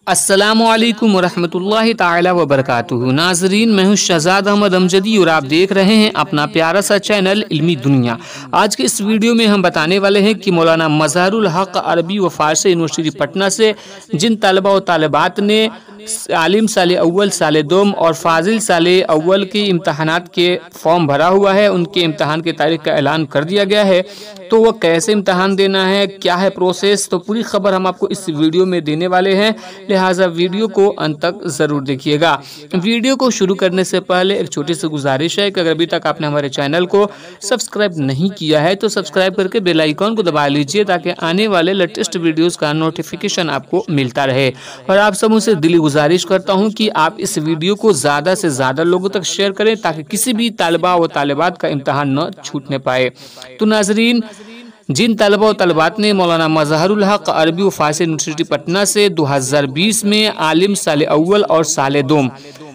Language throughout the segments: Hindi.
अस्सलामुअलैकुम वरहमतुल्लाहि ताला वबरकातुहू। नाजरीन, मैं हूँ शहजाद अहमद अमजदी और आप देख रहे हैं अपना प्यारा सा चैनल इल्मी दुनिया। आज के इस वीडियो में हम बताने वाले हैं कि मौलाना मजहरुल हक अरबी व फारसी यूनिवर्सिटी पटना से जिन तलबा व तालिबात ने आलिम साल अव्वल साल दोम और फाजिल साल अव्वल के इम्तहानात के फॉर्म भरा हुआ है, उनके इम्तहान की तारीख का ऐलान कर दिया गया है। तो वह कैसे इम्तहान देना है, क्या है प्रोसेस, तो पूरी खबर हम आपको इस वीडियो में देने वाले हैं। लिहाजा वीडियो को अंत तक जरूर देखिएगा। वीडियो को शुरू करने से पहले एक छोटी सी गुजारिश है कि अगर अभी तक आपने हमारे चैनल को सब्सक्राइब नहीं किया है तो सब्सक्राइब करके बेल आइकॉन को दबा लीजिए ताकि आने वाले लेटेस्ट वीडियोस का नोटिफिकेशन आपको मिलता रहे। और आप सबों से दिली गुजारिश करता हूं कि आप इस वीडियो को ज़्यादा से ज़्यादा लोगों तक शेयर करें ताकि किसी भी तालिबा व तालिबात का इम्तहान न छूटने पाए। तो नाजरीन, जिन तलबा व तलबात ने मौलाना मजहरुल हक अरबी व फारसी यूनिवर्सिटी पटना से 2020 में आलिम साल अव्वल और साल दोम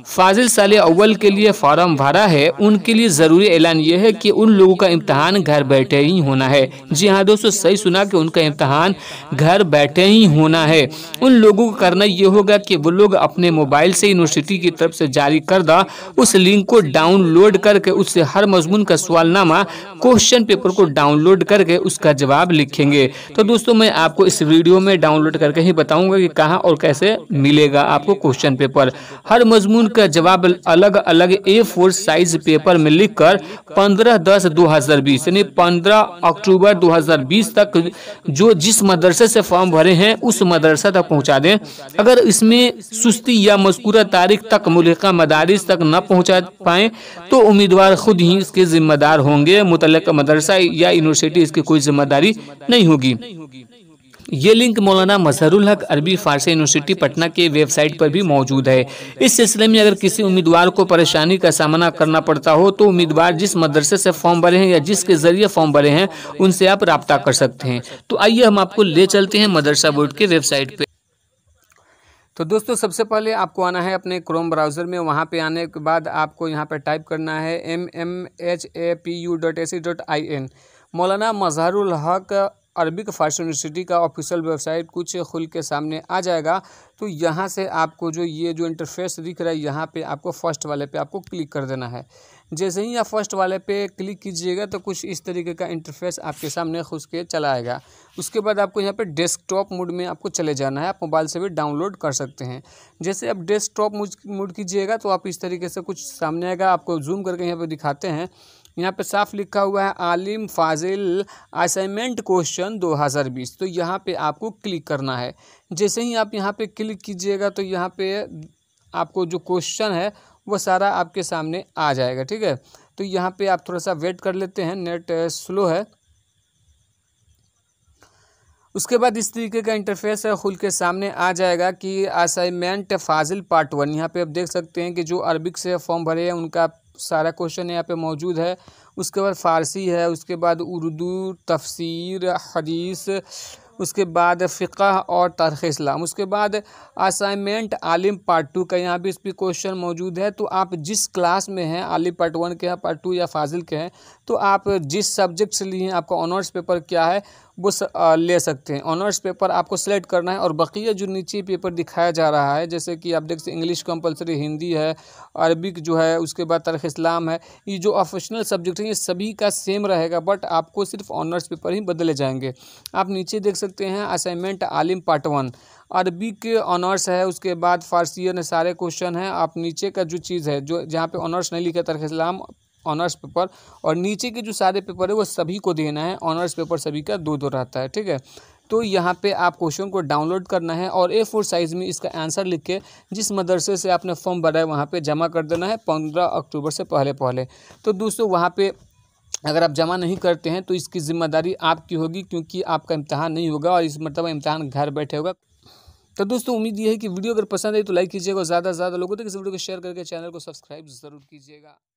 फाजिल साल अव्वल के लिए फॉर्म भरा है, उनके लिए ज़रूरी ऐलान यह है कि उन लोगों का इम्तहान घर बैठे ही होना है। जी हाँ दोस्तों, सही सुना कि उनका इम्तहान घर बैठे ही होना है। उन लोगों को करना ये होगा कि वो लोग अपने मोबाइल से यूनिवर्सिटी की तरफ से जारी करदा उस लिंक को डाउनलोड करके उससे हर मजमून का सवालनामा क्वेश्चन पेपर को डाउनलोड करके उसका जवाब लिखेंगे। तो दोस्तों, मैं आपको इस वीडियो में डाउनलोड करके ही बताऊंगा कि कहाँ और कैसे मिलेगा आपको क्वेश्चन पेपर। हर मजमून का जवाब अलग अलग A4 साइज पेपर में लिखकर 15/10/2020 यानी 15 अक्टूबर 2020 तक जो जिस मदरसे से फॉर्म भरे हैं उस मदरसा तक पहुंचा दें। अगर इसमें सुस्ती या मज़कूरा तारीख तक मुल्हिका मदारिस तक न पहुंचा पाएं तो उम्मीदवार खुद ही इसके जिम्मेदार होंगे। मुतल्लिका मदरसा या यूनिवर्सिटी इसकी कोई जिम्मेदारी नहीं होगी। ये लिंक मौलाना मजहरुल हक अरबी फारसी यूनिवर्सिटी पटना के वेबसाइट पर भी मौजूद है। इस सिलसिले में अगर किसी उम्मीदवार को परेशानी का सामना करना पड़ता हो तो उम्मीदवार जिस मदरसे से फॉर्म भरे हैं या जिसके जरिए फॉर्म भरे हैं उनसे आप राब्ता कर सकते हैं। तो आइए हम आपको ले चलते हैं मदरसा बोर्ड के वेबसाइट पे। तो दोस्तों, सबसे पहले आपको आना है अपने क्रोम ब्राउज़र में। वहाँ पे आने के बाद आपको यहाँ पे टाइप करना है mmhapu.ac.in। मौलाना मजहरुल हक अरबिक फारसी यूनिवर्सिटी का ऑफिशियल वेबसाइट कुछ खुल के सामने आ जाएगा। तो यहाँ से आपको ये जो इंटरफेस दिख रहा है, यहाँ पे आपको फर्स्ट वाले पे आपको क्लिक कर देना है। जैसे ही आप फर्स्ट वाले पे क्लिक कीजिएगा तो कुछ इस तरीके का इंटरफेस आपके सामने खुद के चला आएगा। उसके बाद आपको यहाँ पे डेस्कटॉप मोड में आपको चले जाना है। आप मोबाइल से भी डाउनलोड कर सकते हैं। जैसे आप डेस्कटॉप मोड कीजिएगा तो आप इस तरीके से कुछ सामने आएगा। आपको जूम करके यहाँ पे दिखाते हैं। यहाँ पे साफ लिखा हुआ है आलिम फाजिल असाइनमेंट क्वेश्चन 2020। तो यहाँ पे आपको क्लिक करना है। जैसे ही आप यहाँ पे क्लिक कीजिएगा तो यहाँ पे आपको जो क्वेश्चन है वो सारा आपके सामने आ जाएगा। ठीक है, तो यहाँ पे आप थोड़ा सा वेट कर लेते हैं, नेट स्लो है। उसके बाद इस तरीके का इंटरफेस है खुल के सामने आ जाएगा कि असाइनमेंट फाजिल पार्ट 1। यहाँ पे आप देख सकते हैं कि जो अरबिक से फॉर्म भरे हैं उनका सारा क्वेश्चन यहाँ पे मौजूद है। उसके बाद फ़ारसी है, उसके बाद उर्दू, तफसीर, हदीस, उसके बाद फ़िक़्ह और तारीख़ इस्लाम। उसके बाद असाइनमेंट आलिम पार्ट 2 का यहाँ भी इस पर क्वेश्चन मौजूद है। तो आप जिस क्लास में हैं, आलिम पार्ट 1 के हैं, पार्ट 2 या फाजिल के हैं, तो आप जिस सब्जेक्ट से लिए हैं, आपका ऑनर्स पेपर क्या है वो ले सकते हैं। ऑनर्स पेपर आपको सेलेक्ट करना है और बकिया जो नीचे पेपर दिखाया जा रहा है, जैसे कि आप देख सकते इंग्लिश कंपलसरी, हिंदी है, अरबिक जो है, उसके बाद तारीख़ इस्लाम है, ये जो ऑप्शनल सब्जेक्ट हैं ये सभी का सेम रहेगा, बट आपको सिर्फ ऑनर्स पेपर ही बदले जाएंगे। आप नीचे देख सकते हैं असाइनमेंट आलिम पार्ट 1 अरबी के ऑनर्स है, उसके बाद फारसियन सारे क्वेश्चन हैं। आप नीचे का जो चीज़ है, जो जहाँ पे ऑनर्स नहीं लिखा तारीख़ इस्लाम ऑनर्स पेपर, और नीचे के जो सारे पेपर है वो सभी को देना है। ऑनर्स पेपर सभी का 2-2 रहता है। ठीक है, तो यहाँ पे आप क्वेश्चन को डाउनलोड करना है और A4 साइज़ में इसका आंसर लिख के जिस मदरसे से आपने फॉर्म भरा है वहाँ पे जमा कर देना है 15 अक्टूबर से पहले। तो दोस्तों, वहाँ पे अगर आप जमा नहीं करते हैं तो इसकी ज़िम्मेदारी आपकी होगी, क्योंकि आपका इम्तहान नहीं होगा और इस मरतबा इम्तहान घर बैठे होगा। तो दोस्तों, उम्मीद ये है कि वीडियो अगर पसंद आई तो लाइक कीजिएगा और ज़्यादा से ज़्यादा लोगों तक इस वीडियो को शेयर करके चैनल को सब्सक्राइब ज़रूर कीजिएगा।